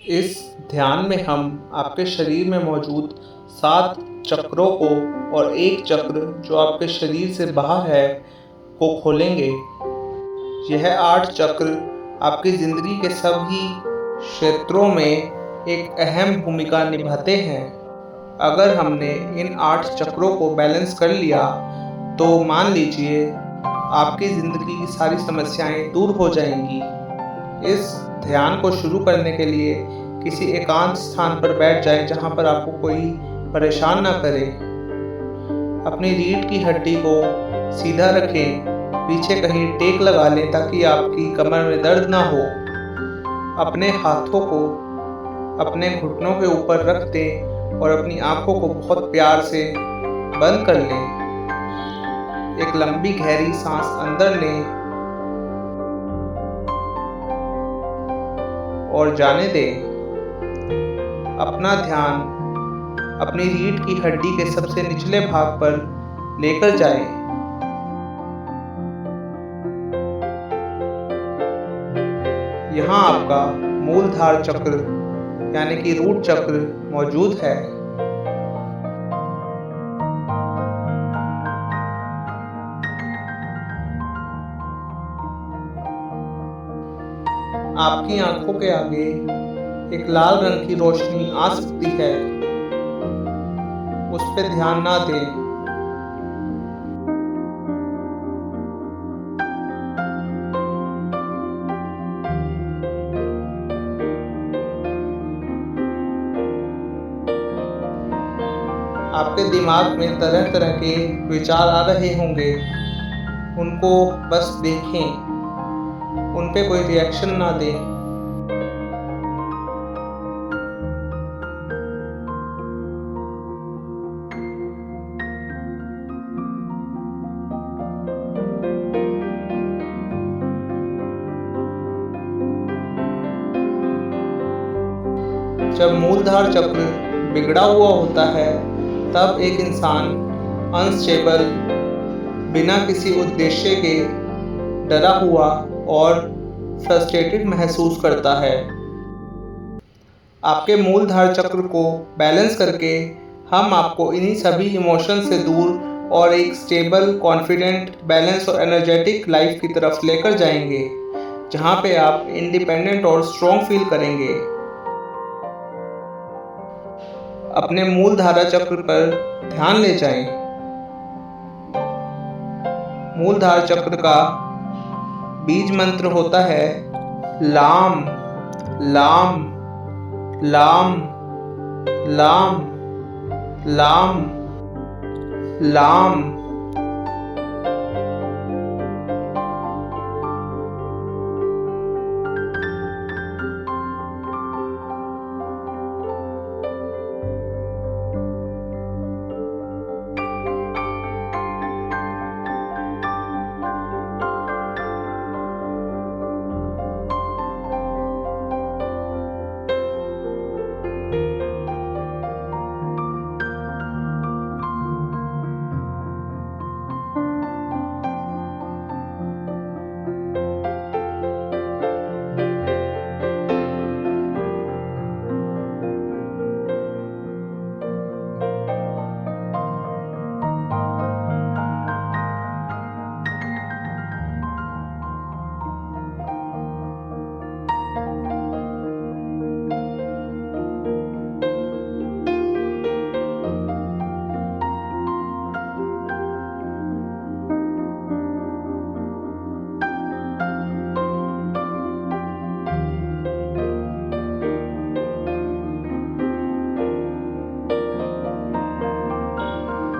इस ध्यान में हम आपके शरीर में मौजूद 7 चक्रों को और एक चक्र जो आपके शरीर से बाहर है को खोलेंगे। यह 8 चक्र आपकी ज़िंदगी के सभी क्षेत्रों में एक अहम भूमिका निभाते हैं। अगर हमने इन 8 चक्रों को बैलेंस कर लिया तो मान लीजिए आपकी ज़िंदगी की सारी समस्याएं दूर हो जाएंगी। इस ध्यान को शुरू करने के लिए किसी एकांत स्थान पर बैठ जाएं जहां पर आपको कोई परेशान ना करे। अपनी रीढ़ की हड्डी को सीधा रखें, पीछे कहीं टेक लगा लें ताकि आपकी कमर में दर्द ना हो। अपने हाथों को अपने घुटनों के ऊपर रख दें और अपनी आंखों को बहुत प्यार से बंद कर लें। एक लंबी गहरी सांस अंदर लें और जाने दें। अपना ध्यान अपनी रीढ़ की हड्डी के सबसे निचले भाग पर लेकर जाएं। यहाँ आपका मूलधार चक्र यानी कि रूट चक्र मौजूद है। आपकी आंखों के आगे एक लाल रंग की रोशनी आ सकती है, उस पर ध्यान ना दें। आपके दिमाग में तरह तरह के विचार आ रहे होंगे, उनको बस देखें, उन पे कोई रिएक्शन ना दें। जब मूलधार चक्र बिगड़ा हुआ होता है तब एक इंसान अनस्टेबल, बिना किसी उद्देश्य के डरा हुआ और फ्रस्ट्रेटेड महसूस करता है। आपके मूलधार चक्र को बैलेंस करके हम आपको इन्हीं सभी इमोशन से दूर और एक स्टेबल, कॉन्फिडेंट, बैलेंस और एनर्जेटिक लाइफ की तरफ लेकर जाएंगे, जहां पे आप इंडिपेंडेंट और स्ट्रॉन्ग फील करेंगे। अपने मूलधारा चक्र पर ध्यान ले जाएं। मूलधार चक्र का बीज मंत्र होता है लाम लाम लाम लाम लाम लाम।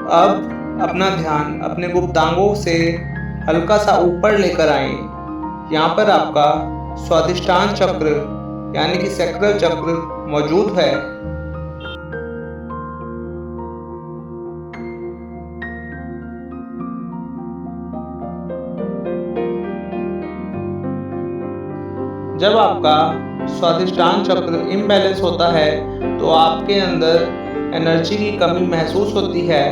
अब अपना ध्यान अपने गुप्तांगों से हल्का सा ऊपर लेकर आएं। यहाँ पर आपका स्वादिष्टान चक्र यानी कि सैक्रल चक्र मौजूद है। जब आपका स्वादिष्टान चक्र इम्बैलेंस होता है तो आपके अंदर एनर्जी की कमी महसूस होती है।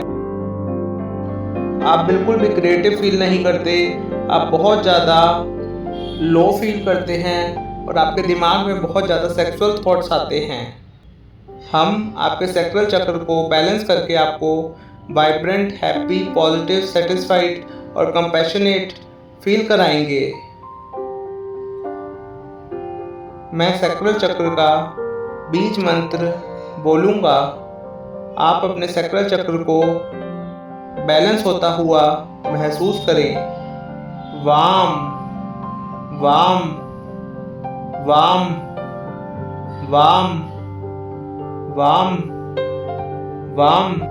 आप बिल्कुल भी क्रिएटिव फील नहीं करते, आप बहुत ज़्यादा लो फील करते हैं, और आपके दिमाग में बहुत ज़्यादा सेक्सुअल थॉट्स आते हैं। हम आपके सैक्रल चक्र को बैलेंस करके आपको वाइब्रेंट, हैप्पी, पॉजिटिव, सेटिस्फाइड और कंपैशनेट फील कराएंगे। मैं सैक्रल चक्र का बीज मंत्र बोलूँगा। आप अपने सैक्रल चक्र को बैलेंस होता हुआ महसूस करें। वाम वाम वाम वाम वाम वाम।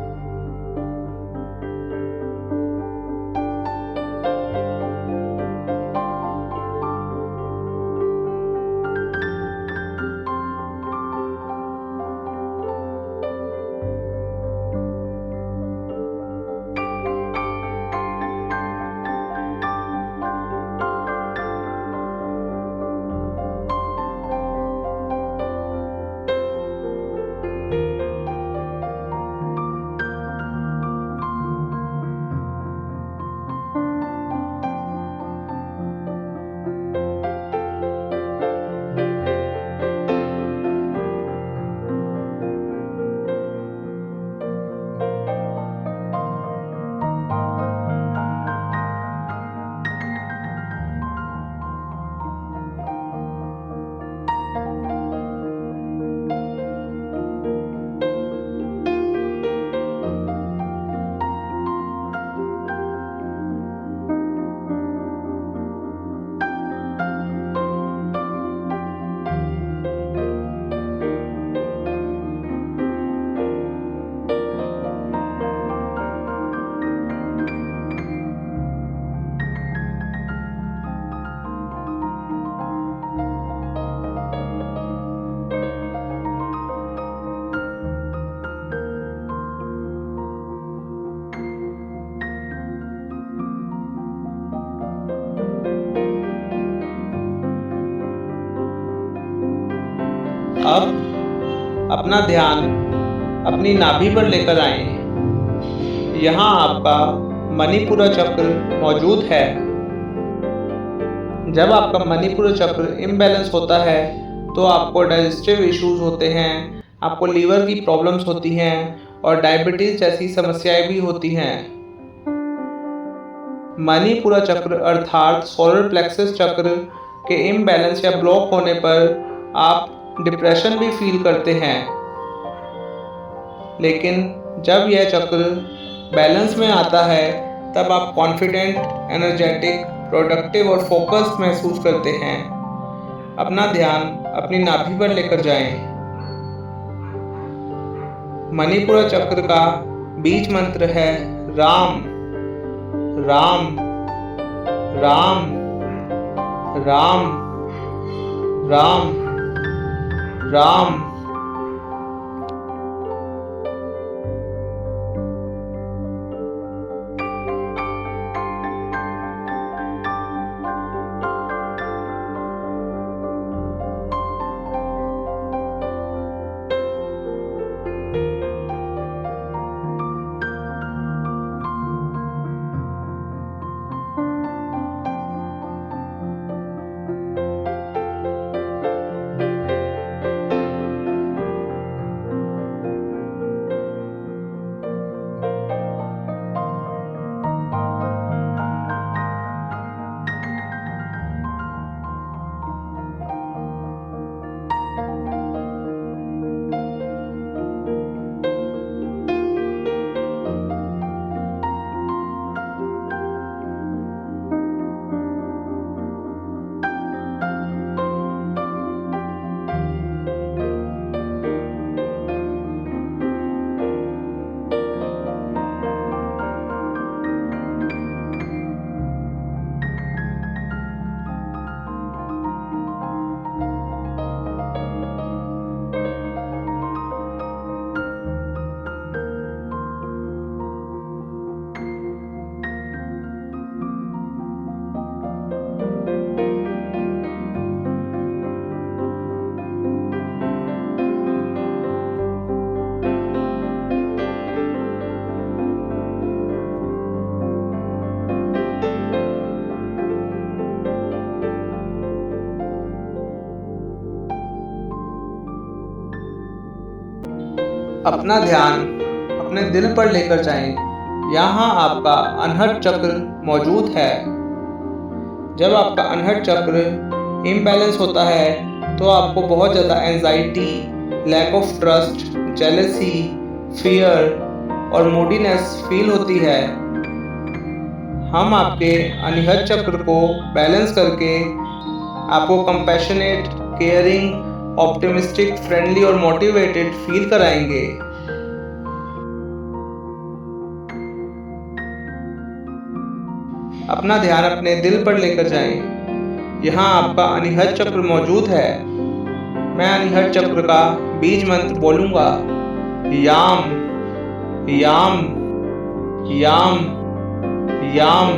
अब अपना ध्यान अपनी नाभि पर लेकर आएं। यहाँ आपका मणिपुरा चक्र मौजूद है। जब आपका मणिपुरा चक्र इम्बैलेंस होता है तो आपको डाइजेस्टिव इश्यूज होते हैं, आपको लीवर की प्रॉब्लम्स होती हैं और डायबिटीज जैसी समस्याएं भी होती हैं। मणिपुरा चक्र अर्थात सोलर प्लेक्सस चक्र के इम्बैलेंस या ब्लॉक होने पर आप डिप्रेशन भी फील करते हैं। लेकिन जब यह चक्र बैलेंस में आता है तब आप कॉन्फिडेंट, एनर्जेटिक, प्रोडक्टिव और फोकस्ड महसूस करते हैं। अपना ध्यान अपनी नाभि पर लेकर जाएं। मणिपुरा चक्र का बीज मंत्र है राम राम राम राम राम राम। अपना ध्यान अपने दिल पर लेकर जाएं। यहाँ आपका अनहद चक्र मौजूद है। जब आपका अनहद चक्र इम्बैलेंस होता है तो आपको बहुत ज़्यादा anxiety, lack of trust, jealousy, fear और मूडीनेस फील होती है। हम आपके अनहद चक्र को बैलेंस करके आपको कंपैशनेट, केयरिंग, ऑप्टिमिस्टिक, फ्रेंडली और मोटिवेटेड फील कराएंगे। अपना ध्यान अपने दिल पर लेकर जाएं। यहाँ आपका अनहद चक्र मौजूद है। मैं अनहद चक्र का बीज मंत्र बोलूँगा। याम याम याम याम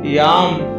याम।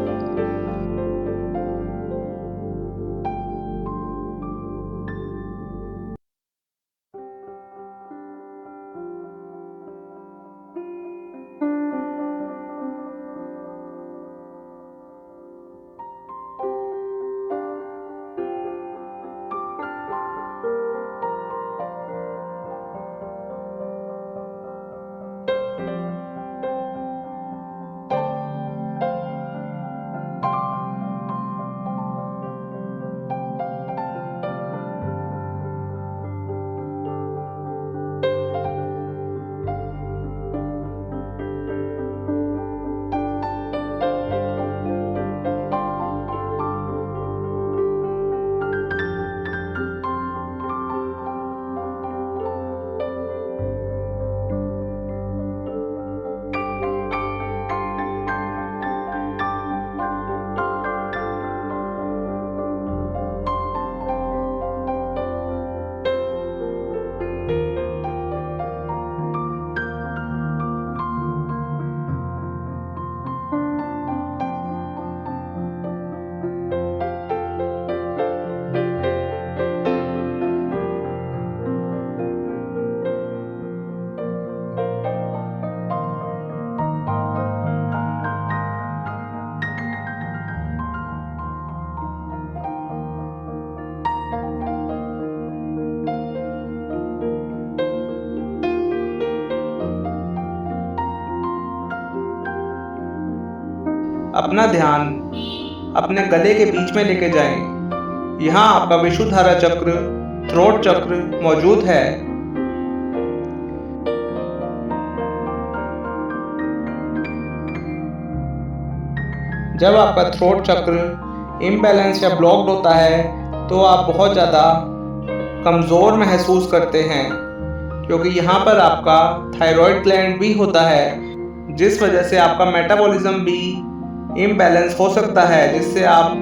अपना ध्यान अपने गले के बीच में लेके जाएं। यहाँ आपका विशुद्धारा चक्र, थ्रोट चक्र मौजूद है। जब आपका थ्रोट चक्र इम्बैलेंस या ब्लॉक्ड होता है तो आप बहुत ज़्यादा कमज़ोर महसूस करते हैं, क्योंकि यहाँ पर आपका थायराइड ग्लैंड भी होता है, जिस वजह से आपका मेटाबॉलिज्म भी इम्बैलेंस हो सकता है, जिससे आप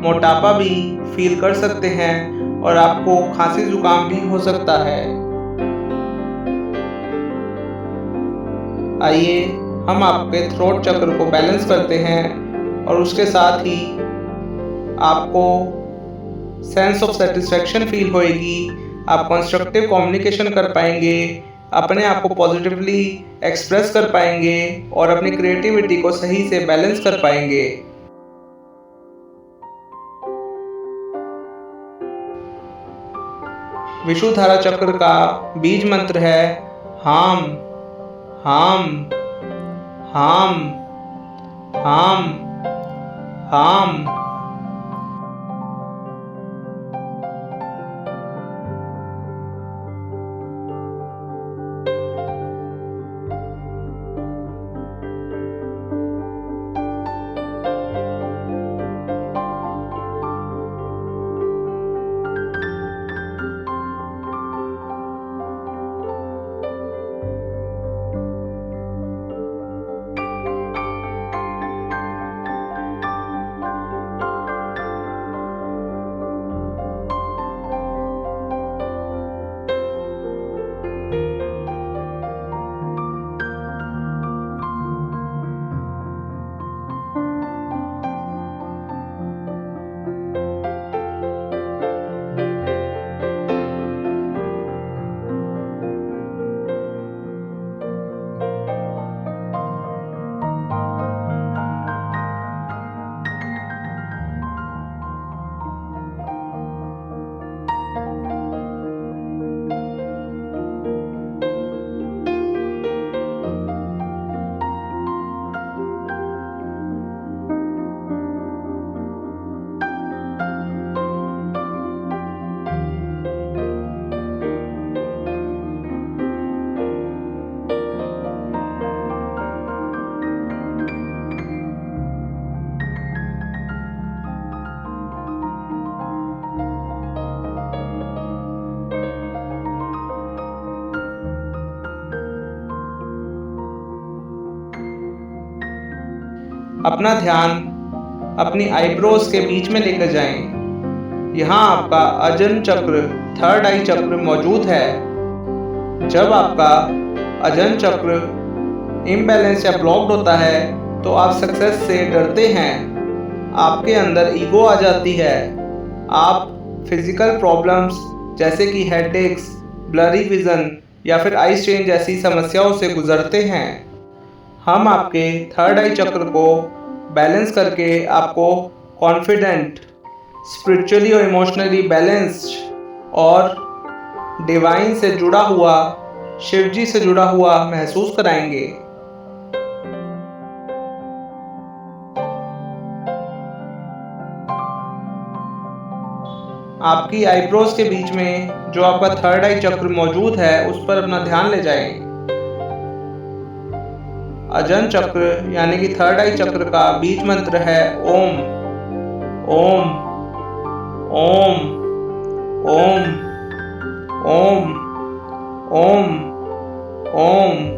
मोटापा भी फील कर सकते हैं और आपको खांसी जुकाम भी हो सकता है। आइए हम आपके थ्रोट चक्र को बैलेंस करते हैं और उसके साथ ही आपको सेंस ऑफ सेटिस्फैक्शन फील होएगी। आप कंस्ट्रक्टिव कम्युनिकेशन कर पाएंगे, अपने आप को पॉजिटिवली एक्सप्रेस कर पाएंगे और अपनी क्रिएटिविटी को सही से बैलेंस कर पाएंगे। विशुद्धारा चक्र का बीज मंत्र है हाम हाम हाम हाम हाम। अपना ध्यान अपनी आईब्रोज के बीच में लेकर जाएं। यहाँ आपका अजन चक्र, थर्ड आई चक्र मौजूद है। जब आपका अजन चक्र इम्बैलेंस या ब्लॉक्ड होता है तो आप सक्सेस से डरते हैं, आपके अंदर ईगो आ जाती है, आप फिजिकल प्रॉब्लम्स जैसे कि हेडेक्स, ब्लरी विजन या फिर आई स्ट्रेन जैसी समस्याओं से गुजरते हैं। हम आपके थर्ड आई चक्र को बैलेंस करके आपको कॉन्फिडेंट, स्पिरिचुअली और इमोशनली बैलेंस्ड और डिवाइन से जुड़ा हुआ, शिव जी से जुड़ा हुआ महसूस कराएंगे। आपकी आईब्रोज के बीच में जो आपका थर्ड आई चक्र मौजूद है उस पर अपना ध्यान ले जाएं। अजन चक्र यानी कि थर्ड आई चक्र का बीज मंत्र है ओम ओम ओम ओम ओम ओम ओम।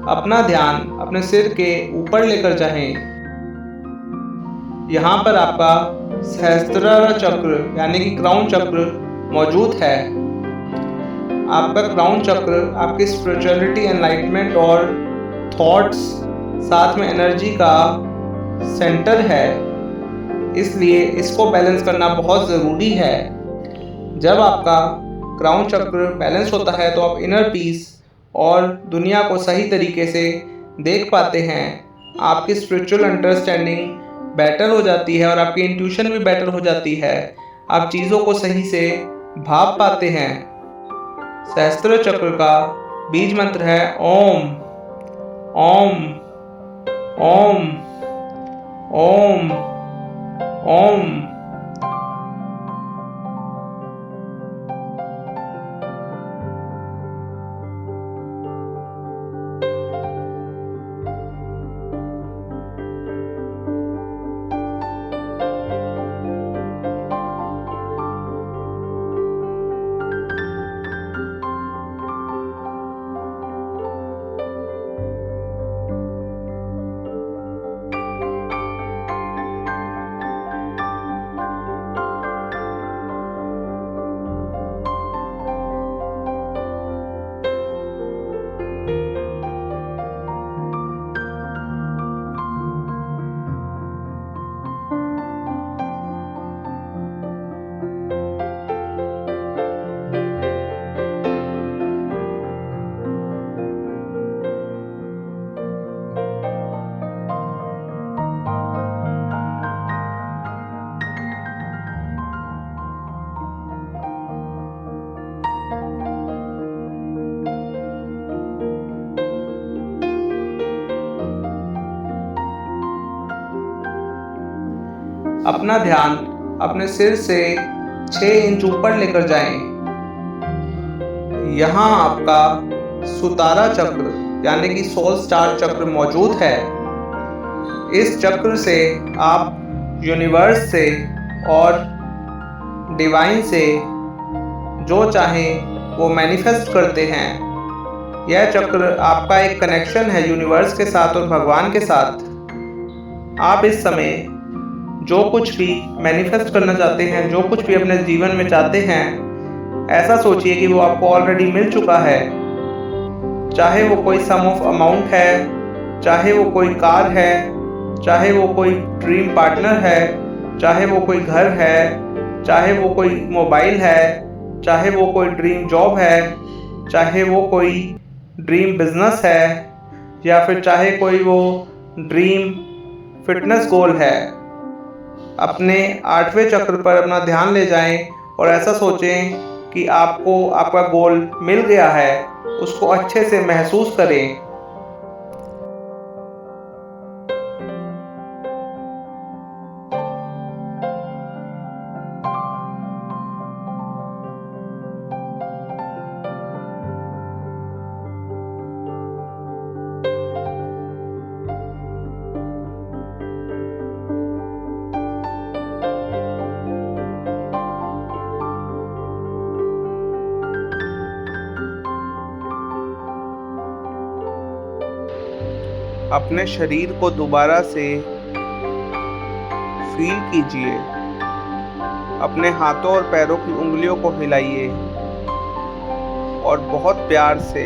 अपना ध्यान अपने सिर के ऊपर लेकर जाएं। यहाँ पर आपका सहस्त्रार चक्र यानी कि क्राउन चक्र मौजूद है। आपका क्राउन चक्र आपकी स्पिरिचुअलिटी, एनलाइटमेंट और थॉट्स, साथ में एनर्जी का सेंटर है, इसलिए इसको बैलेंस करना बहुत ज़रूरी है। जब आपका क्राउन चक्र बैलेंस होता है तो आप इनर पीस और दुनिया को सही तरीके से देख पाते हैं। आपकी स्पिरिचुअल अंडरस्टैंडिंग बेटर हो जाती है और आपकी इंट्यूशन भी बेटर हो जाती है। आप चीज़ों को सही से भाप पाते हैं। सहस्त्र चक्र का बीज मंत्र है ओम ओम ओम ओम ओम। अपना ध्यान अपने सिर से 6 इंच ऊपर लेकर जाएं। यहाँ आपका सुतारा चक्र यानी कि सोल स्टार चक्र मौजूद है। इस चक्र से आप यूनिवर्स से और डिवाइन से जो चाहें वो मैनिफेस्ट करते हैं। यह चक्र आपका एक कनेक्शन है यूनिवर्स के साथ और भगवान के साथ। आप इस समय जो कुछ भी मैनिफेस्ट करना चाहते हैं, जो कुछ भी अपने जीवन में चाहते हैं, ऐसा सोचिए कि वो आपको ऑलरेडी मिल चुका है। चाहे वो कोई सम ऑफ अमाउंट है, चाहे वो कोई कार है, चाहे वो कोई ड्रीम पार्टनर है, चाहे वो कोई घर है, चाहे वो कोई मोबाइल है, चाहे वो कोई ड्रीम जॉब है, चाहे वो कोई ड्रीम बिजनेस है, या फिर चाहे कोई वो ड्रीम फिटनेस गोल है। अपने 8वें चक्र पर अपना ध्यान ले जाएं और ऐसा सोचें कि आपको आपका गोल मिल गया है, उसको अच्छे से महसूस करें। अपने शरीर को दोबारा से फील कीजिए। अपने हाथों और पैरों की उंगलियों को हिलाइए और बहुत प्यार से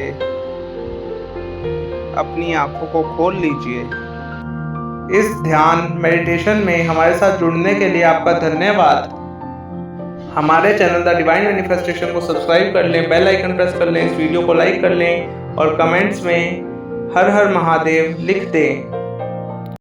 अपनी आंखों को खोल लीजिए। इस ध्यान मेडिटेशन में हमारे साथ जुड़ने के लिए आपका धन्यवाद। हमारे चैनल द डिवाइन मैनिफेस्टेशन को सब्सक्राइब कर लें, बेल आइकन प्रेस कर लें, इस वीडियो को लाइक कर लें और कमेंट्स में हर हर महादेव लिख दें।